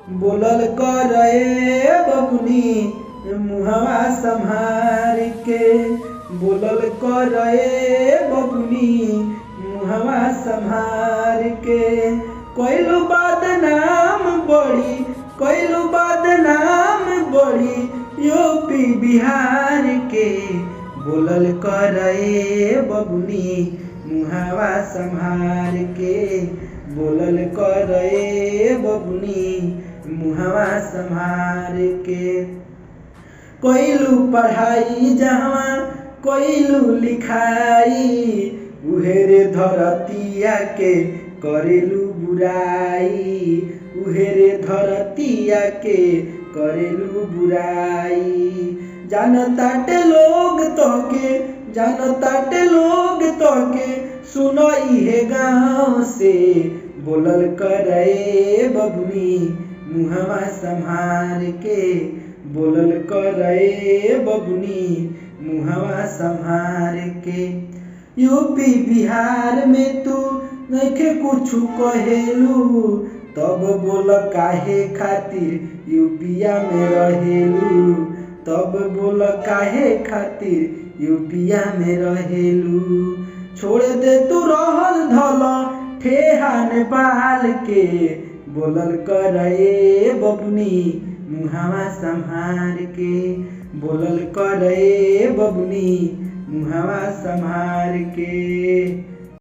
बोलल कर बबुनी मुहवा संभार के, बोलल कर बबुनी मुहवा संभार के। कोइलू बदनाम बड़ी, कोइलू बदनाम बड़ी यूपी बिहार के, बोलल कर बबुनी मुहवा संभार के, बोलल कर बबुनी मुहवा संभार के। कोइलू पढ़ाई जहाँ कोइलू लिखाई, उहेरे धरतिया के करेलू बुराई, उहेरे धरतिया के करेलू बुराई। जानताटे लोग तोके, जानताटे लोग तोके सुनो इहे गाँव से, बोलल कर बबुनी मुहवा संभार के, बोलल कर बबुनी मुहवा संभार के। यूपी बिहार में तू नइखे कुछु कहेलू, तब बोल काहे खातिर यूपिया में रहेलू, तब बोल काहे खातिर यूपिया में रहेलू। छोड़ दे तू रहल धल ठेहा नेपाल के, बोलल कर बबुनी मुहवा संभार के, बोलल कर बबुनी मुहवा संभार के।